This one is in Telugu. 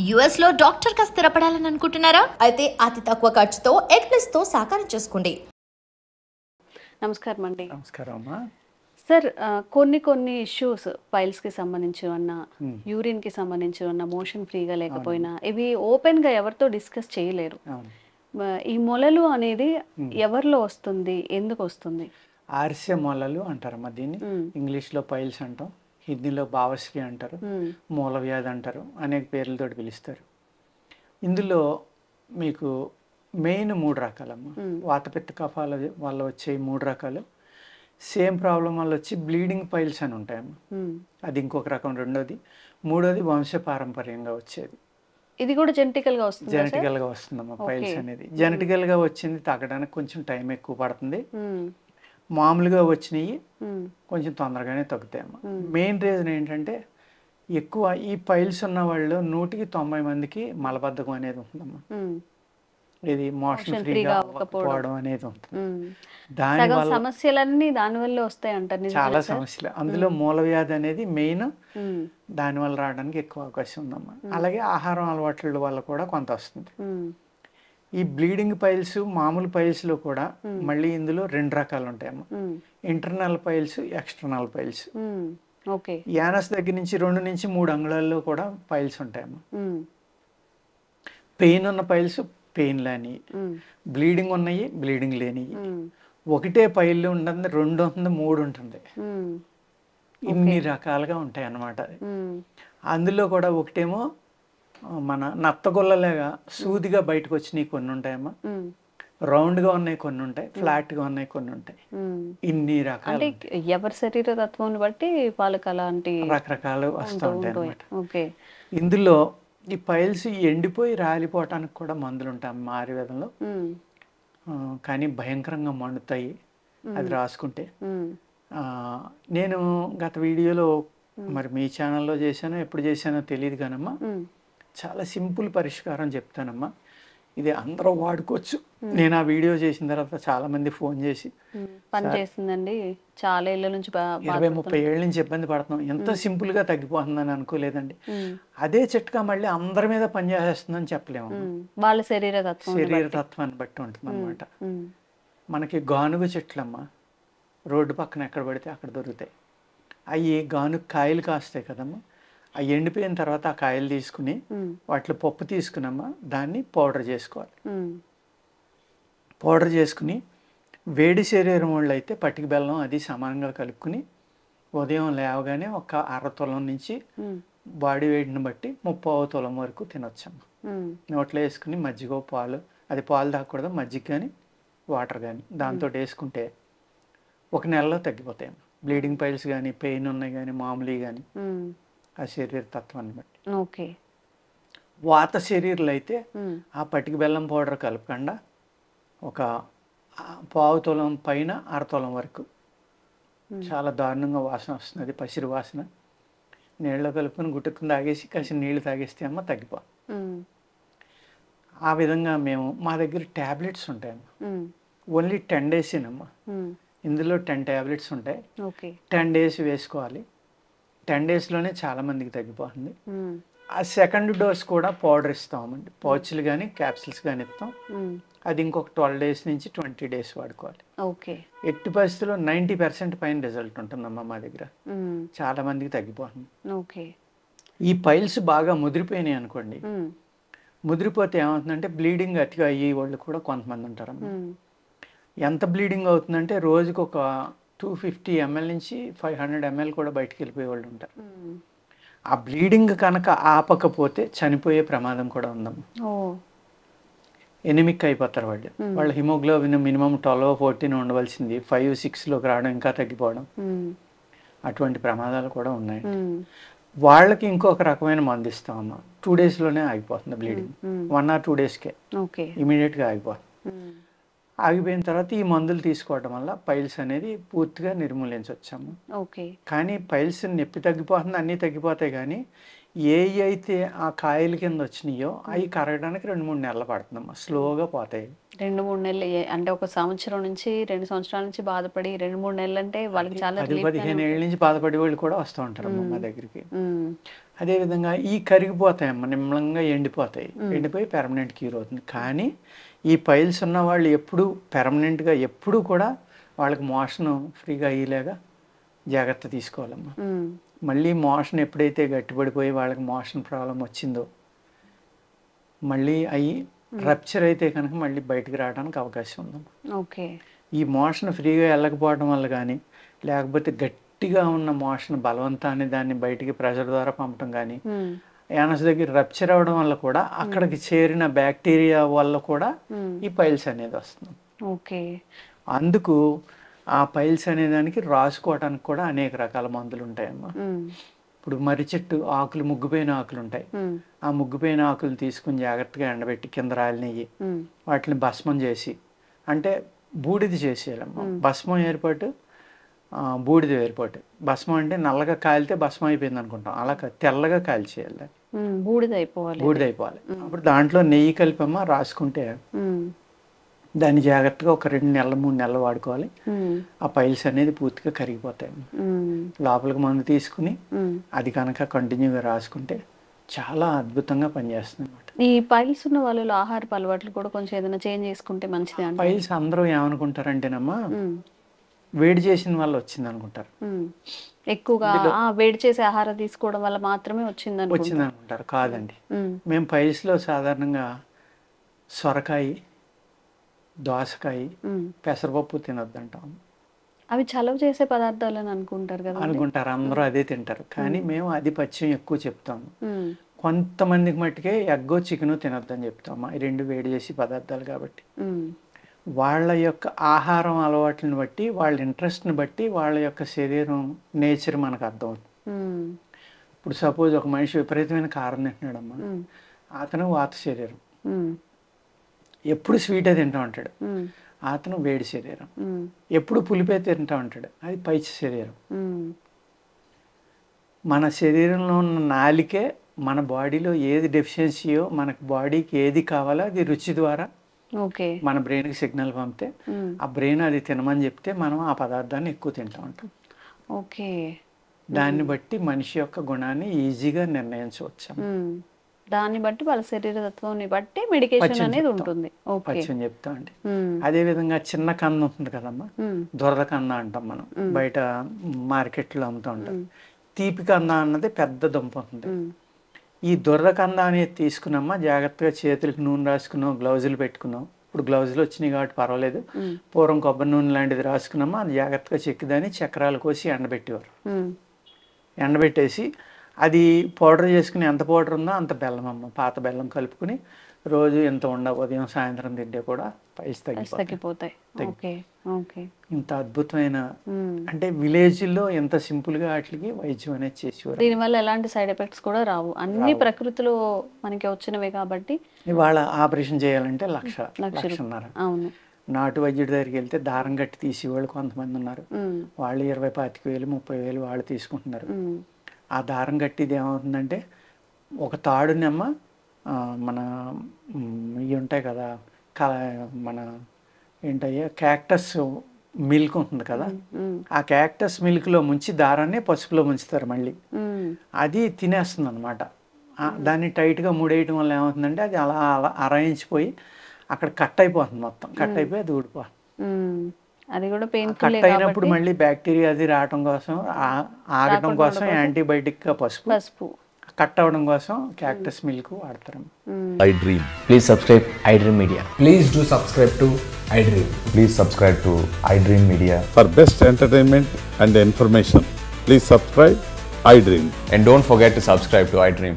యుఎస్ లో డాక్టర్ గా స్థిరపడాలని అనుకుంటున్నారా? అయితే అతి తక్కువ ఖర్చుతో ఎగ్ప్లస్ తో సాకారం చేసుకోండి. నమస్కారం అండి. నమస్కారం అమ్మా. సార్, కొన్ని ఇష్యూస్ పైల్స్కి సంబంధించి ఉన్న యూరిన్కి సంబంధించి ఉన్న మోషన్ ఫ్రీగా లేకపోయినా ఇవి ఓపెన్గా ఎవరితో డిస్కస్ చేయలేరు. ఈ మొలలు అనేది ఎవరిలో వస్తుంది, ఎందుకు వస్తుంది? ఆర్సె మొలలు అంటారమ్మా దీన్ని. ఇంగ్లీష్లో పైల్స్ అంటాం, హిందీలో భావశ్రీ అంటారు, మూల వ్యాధి అంటారు, అనేక పేర్లతో పిలుస్తారు. ఇందులో మీకు మెయిన్ 3 రకాలమ్మా. వాతపిత్త కఫాల వల్ల వచ్చే 3 రకాలు. సేమ్ ప్రాబ్లం వల్ల వచ్చి బ్లీడింగ్ పైల్స్ అని ఉంటాయమ్మా, అది ఇంకొక రకం. రెండోది, మూడోది వంశపారంపర్యంగా వచ్చేది. ఇది కూడా జెనెటికల్గా వస్తుంది. జెనెటికల్గా వస్తుందమ్మా పైల్స్ అనేది. జెనెటికల్గా వచ్చింది తగ్గడానికి కొంచెం టైం ఎక్కువ పడుతుంది. మామూలుగా వచ్చినవి కొంచెం తొందరగానే తగ్గుతాయమ్మా. మెయిన్ రీజన్ ఏంటంటే ఎక్కువ ఈ పైల్స్ ఉన్న వాళ్ళు 100కి 90 మందికి మలబద్ధకం అనేది ఉంటుందమ్మా. ఇది మోషన్ ఫ్రీగా పోవడం అనేది ఉంటుంది. దానివల్ల సమస్యలన్నీ దానివల్ల వస్తాయి అంటారు. చాలా సమస్యలు. అందులో మూల వ్యాధి అనేది మెయిన్. దానివల్ల రావడానికి ఎక్కువ అవకాశం ఉందమ్మా. అలాగే ఆహారం అలవాట్ల వల్ల కూడా కొంత వస్తుంది. ఈ బ్లీడింగ్ పైల్స్, మామూలు పైల్స్లో కూడా మళ్ళీ ఇందులో 2 రకాలు ఉంటాయమ్మా. Internal piles, external piles. Anus దగ్గర నుంచి 2 నుంచి 3 అంగుళాల్లో కూడా పైల్స్ ఉంటాయమ్మా. పెయిన్ ఉన్న పైల్స్ పెయిన్ లేని, బ్లీడింగ్ ఉన్నాయి బ్లీడింగ్ లేని. ఒకటే పైలు ఉంటుంది, 2 ఉంటుంది, 3 ఉంటుంది. ఇన్ని రకాలుగా ఉంటాయి అన్నమాట. అందులో కూడా ఒకటేమో మన నత్తగొల్లలాగా సూదిగా బయటకు వచ్చినవి కొన్ని ఉంటాయమ్మా, రౌండ్గా ఉన్నాయి కొన్ని ఉంటాయి, ఫ్లాట్గా ఉన్నాయి కొన్ని ఉంటాయి. ఇన్ని రకాలు ఎవరి శరీర తత్వం బట్టి వాళ్ళకి అలాంటి రకరకాలు వస్తూ ఉంటాయి అన్నమాట. ఇందులో ఈ పైల్స్ ఎండిపోయి రాలిపోవటానికి కూడా మందులు ఉంటాయి ఆయుర్వేదంలో. కానీ భయంకరంగా మండుతాయి అది రాసుకుంటే. నేను గత వీడియోలో మరి మీ ఛానల్లో చేశానో ఎప్పుడు చేశానో తెలియదు కానమ్మా, చాలా సింపుల్ పరిష్కారం చెప్తానమ్మా. ఇది అందరూ వాడుకోవచ్చు. నేను ఆ వీడియో చేసిన తర్వాత చాలా మంది ఫోన్ చేసి పనిచేస్తుందండి, చాలా ఏళ్ళ నుంచి 20-30 ఏళ్ళ నుంచి ఇబ్బంది పడుతున్నాం, ఎంత సింపుల్గా తగ్గిపోతుందని అనుకోలేదండి. అదే చిట్కా మళ్ళీ అందరి మీద పనిచేస్తుందని చెప్పలేము. వాళ్ళ శరీరతత్వాన్ని బట్టి ఉంటుంది అనమాట. మనకి గానుగ చెట్లమ్మా రోడ్డు పక్కన ఎక్కడ పడితే అక్కడ దొరుకుతాయి. అవి గానుగ కాయలు కాస్తాయి కదమ్మా. అవి ఎండిపోయిన తర్వాత ఆ కాయలు తీసుకుని వాటిలో పప్పు తీసుకున్నమ్మా దాన్ని పౌడర్ చేసుకోవాలి. పౌడర్ చేసుకుని వేడి శరీరం వాళ్ళు అయితే పటిక బెల్లం అది సమానంగా కలుపుకుని ఉదయం లేవగానే ఒక 1/2 తులం నుంచి బాడీ వెయిట్ని బట్టి 30 తులం వరకు తినొచ్చమ్మా. నోట్లో వేసుకుని మజ్జిగ, పాలు, అది పాలు తాగకూడదు, మజ్జిగ కానీ వాటర్ కానీ దాంతో వేసుకుంటే 1 నెలలో తగ్గిపోతాయమ్మా. బ్లీడింగ్ పైల్స్ కానీ, పెయిన్ ఉన్నాయి కానీ, మామూలు కానీ ఆ శరీర తత్వాన్ని బట్టి. వాత శరీరాలు అయితే ఆ పటిక బెల్లం పౌడర్ కలపకుండా ఒక 1/4 తులం పైన 1/2 తులం వరకు చాలా దారుణంగా వాసన వస్తుంది, పసిరి వాసన. నీళ్ళలో కలుపుకొని గుట్టుకుని తాగేసి కాసిన నీళ్ళు తాగేస్తే అమ్మ తగ్గిపో. ఆ విధంగా మా దగ్గర ట్యాబ్లెట్స్ ఉంటాయమ్మా. ఓన్లీ 10 డేసేనమ్మా. ఇందులో 10 ట్యాబ్లెట్స్ ఉంటాయి. 10 డేస్ వేసుకోవాలి. 10 డేస్లోనే చాలా మందికి తగ్గిపోతుంది. ఆ సెకండ్ డోస్ కూడా పౌడర్ ఇస్తామండి, పౌచ్లు కానీ క్యాప్సిల్స్ కానీ ఇస్తాం. అది ఇంకొక 12 డేస్ నుంచి 20 డేస్ వాడుకోవాలి. ఎట్టి పరిస్థితుల్లో 90% పైన రిజల్ట్ ఉంటుందమ్మా మా దగ్గర. చాలా మందికి తగ్గిపోతుంది. ఈ పైల్స్ బాగా ముదిరిపోయినాయి అనుకోండి, ముదిరిపోతే ఏమవుతుందంటే బ్లీడింగ్ అతిగా అయ్యే వాళ్ళు కూడా కొంతమంది ఉంటారమ్మా. ఎంత బ్లీడింగ్ అవుతుందంటే రోజుకు ఒక 250 ml నుంచి 500 ml కూడా బయటికి వెళ్ళిపోయే వాళ్ళు ఉంటారు. ఆ బ్లీడింగ్ కనుక ఆపకపోతే చనిపోయే ప్రమాదం కూడా ఉందమ్మా. ఎనిమిక్ అయిపోతారు వాళ్ళు. వాళ్ళ హిమోగ్లోబిన్ మినిమం 12-14 ఉండవలసింది 5-6లోకి రావడం, ఇంకా తగ్గిపోవడం, అటువంటి ప్రమాదాలు కూడా ఉన్నాయి. వాళ్ళకి ఇంకొక రకమైన మందు ఇస్తామమ్మా. 2 డేస్లోనే ఆగిపోతుంది బ్లీడింగ్. 1 or 2 డేస్కే ఇమీడియట్గా ఆగిపోతుంది. ఆగిపోయిన తర్వాత ఈ మందులు తీసుకోవడం వల్ల పైల్స్ అనేది పూర్తిగా నిర్మూలించవచ్చాము. కానీ పైల్స్ నొప్పి తగ్గిపోతుంది, అన్నీ తగ్గిపోతాయి. కానీ ఏ అయితే ఆ కాయల కింద వచ్చినాయో అవి కరగడానికి 2-3 నెలలు పడుతుందమ్మా. స్లోగా పోతాయి. 2-3 నెలలు అంటే 1 సంవత్సరం నుంచి 2 సంవత్సరాల నుంచి బాధపడి 2-3 నెలలు అంటే వాళ్ళకి చాలా 10-15 ఏళ్ళ నుంచి బాధపడే వాళ్ళు కూడా వస్తూ ఉంటారు మా దగ్గరికి. అదేవిధంగా ఈ కరిగిపోతాయమ్మ, నిమ్మలంగా ఎండిపోతాయి, ఎండిపోయి పెర్మనెంట్ క్యూర్ అవుతుంది. కానీ ఈ పైల్స్ ఉన్న వాళ్ళు ఎప్పుడు పెర్మనెంట్గా ఎప్పుడు కూడా వాళ్ళకి మోషన్ ఫ్రీగా అయ్యేలాగా జాగ్రత్త తీసుకోవాలమ్మా. మళ్ళీ మోషన్ ఎప్పుడైతే గట్టిపడిపోయి వాళ్ళకి మోషన్ ప్రాబ్లం వచ్చిందో మళ్ళీ అయ్యి రప్చర్ అయితే కనుక మళ్ళీ బయటకు రావడానికి అవకాశం ఉందమ్మా. ఓకే. ఈ మోషన్ ఫ్రీగా వెళ్ళకపోవడం వల్ల కానీ, లేకపోతే గట్టిగా ఉన్న మోషన్ బలవంతాన్ని దాన్ని బయటికి ప్రెషర్ ద్వారా పంపడం కానీ, యానస్ దగ్గర రప్చర్ అవ్వడం వల్ల కూడా అక్కడికి చేరిన బ్యాక్టీరియా వల్ల కూడా ఈ పైల్స్ అనేది వస్తుంది. ఓకే. అందుకు ఆ పైల్స్ అనే దానికి రాసుకోవడానికి కూడా అనేక రకాల మందులు ఉంటాయమ్మా. ఇప్పుడు మర్రి చెట్టు ఆకులు, ముగ్గుపోయిన ఆకులు ఉంటాయి. ఆ ముగ్గుపోయిన ఆకులు తీసుకుని జాగ్రత్తగా ఎండబెట్టి కింద రాలి నెయ్యి వాటిని భస్మం చేసి, అంటే బూడిద చేసేయాలమ్మా. భస్మం ఏర్పాటు, బూడిద ఏర్పాటు. భస్మం అంటే నల్లగా కాలితే భస్మం అయిపోయింది అనుకుంటాం, అలా తెల్లగా కాల్చేయాలి, బూడిద అయిపోవాలి. అప్పుడు దాంట్లో నెయ్యి కలిపమ్మా రాసుకుంటే దాన్ని జాగ్రత్తగా ఒక 2 నెలలు 3 నెలలు వాడుకోవాలి. ఆ పైల్స్ అనేది పూర్తిగా కరిగిపోతాయి. లోపలికి మందు తీసుకుని అది కనుక కంటిన్యూగా రాసుకుంటే చాలా అద్భుతంగా పనిచేస్తుంది అన్నమాట. ఈ పైల్స్ ఉన్న వాళ్ళలో ఆహారపు అలవాట్లు కూడా కొంచెం ఏదైనా చేంజ్ చేసుకుంటే మంచిది అంటారు. పైల్స్ అందరూ ఏమనుకుంటారంటేనమ్మా, వేడి చేసిన వాళ్ళు వచ్చింది అనుకుంటారు, ఎక్కువగా వేడి చేసే ఆహారం తీసుకోవడం వల్ల మాత్రమే వచ్చింది అనుకుంటారు. కాదండి, మేము పైల్స్లో సాధారణంగా సొరకాయ, దోసకాయ, పెసరపప్పు తినొద్దంటాం. అవి చలవ చేసే పదార్థాలు అని అనుకుంటారు కదా, అనుకుంటారు అందరూ అదే తింటారు. కానీ మేము అది పచ్చియం ఎక్కువ చెప్తాము. కొంతమందికి మట్టుకే ఎగ్గో చికెను తినొద్దని చెప్తాము. ఈ 2 వేడి చేసి పదార్థాలు కాబట్టి వాళ్ళ యొక్క ఆహారం అలవాట్లను బట్టి, వాళ్ళ ఇంట్రెస్ట్ని బట్టి వాళ్ళ యొక్క శరీరం నేచర్ మనకు అర్థం అవుతుంది. ఇప్పుడు సపోజ్ ఒక మనిషి విపరీతమైన కారం తింటున్నాడమ్మా, అతను వాత శరీరం, ఎప్పుడు స్వీటే తింటూ ఉంటాడు, అతను వేడి శరీరం. ఎప్పుడు పులిపే తింటూ ఉంటాడు, అది పైచ శరీరం. మన శరీరంలో ఉన్న నాలికే మన బాడీలో ఏది డెఫిషియన్సీయో, మనకు బాడీకి ఏది కావాలో అది రుచి ద్వారా మన బ్రెయిన్కి సిగ్నల్ పంపితే ఆ బ్రెయిన్ అది తినమని చెప్తే మనం ఆ పదార్థాన్ని ఎక్కువ తింటూ ఉంటాం. ఓకే. దాన్ని బట్టి మనిషి యొక్క గుణాన్ని ఈజీగా నిర్ణయించవచ్చు. దాన్ని బట్టి వాళ్ళ శరీరతత్వాన్ని బట్టి మెడికేషన్ అనేది ఉంటుంది. పచ్చని చెప్తా అండి. అదే విధంగా చిన్న కంద ఉంటుంది కదమ్మా, దొరద కంద అంటాం మనం, బయట మార్కెట్లో అమ్ముతూ ఉంటాం. తీపి కంద అన్నది పెద్ద దుంప ఉంటుంది. ఈ దొరద కంద అనేది తీసుకున్నామా, జాగ్రత్తగా చేతులకు నూనె రాసుకున్నాం, గ్లౌజులు పెట్టుకున్నాం. ఇప్పుడు గ్లౌజులు వచ్చినాయి కాబట్టి పర్వాలేదు. పూర్వం కొబ్బరి నూనె లాంటిది రాసుకున్నామా, అది జాగ్రత్తగా చెక్కుదాన్ని చక్రాలు కోసి ఎండబెట్టేవారు. ఎండబెట్టేసి అది పౌడర్ చేసుకుని, ఎంత పౌడర్ ఉందో అంత బెల్లం అమ్మ, పాత బెల్లం కలుపుకుని రోజు ఎంత ఉదయం సాయంత్రం తింటే కూడా పైల్స్ తగ్గిపోతాయి. ఇంత అద్భుతమైన, అంటే విలేజ్లో ఎంత సింపుల్గా వాటికి వైద్యం అనేది చేసేవారు. దీనివల్ల ఎలాంటి సైడ్ ఎఫెక్ట్స్ కూడా రావు, అన్ని ప్రకృతిలో మనకి వచ్చినవే కాబట్టి. ఇవాళ ఆపరేషన్ చేయాలంటే లక్షన్నర. అవును. నాటు వైద్యుడి దగ్గరికి వెళ్తే దారం కట్టి తీసేవాళ్ళు కొంతమంది ఉన్నారు. వాళ్ళు 20,000, 30,000 వాళ్ళు తీసుకుంటున్నారు. ఆ దారం కట్టిది ఏమవుతుందంటే, ఒక తాడునమ్మ మన ఇవి ఉంటాయి కదా, మన ఏంటయ్యా క్యాక్టస్ మిల్క్ ఉంటుంది కదా, ఆ క్యాక్టస్ మిల్క్లో ముంచి దారాన్ని పసుపులో ముంచుతారు మళ్ళీ, అది తినేస్తుంది అనమాట. దాన్ని టైట్గా ముడేయటం వల్ల ఏమవుతుందంటే అది అలా అలా అరాయించిపోయి అక్కడ కట్ అయిపోతుంది, మొత్తం కట్ అయిపోయి అది ఊడిపోతుంది. అది కూడా కట్ అయినప్పుడు మళ్ళీ బ్యాక్టీరియా అది రావడం కోసం, ఆగటం కోసం యాంటీబయాటిక్ పసుపు, కట్ అవడం కోసం క్యాక్టస్ మిల్క్ వాడతారు. iDream. Please subscribe iDream Media. Please do subscribe to iDream. Please subscribe to iDream Media. For best entertainment and information, please subscribe iDream. And don't forget to subscribe to iDream.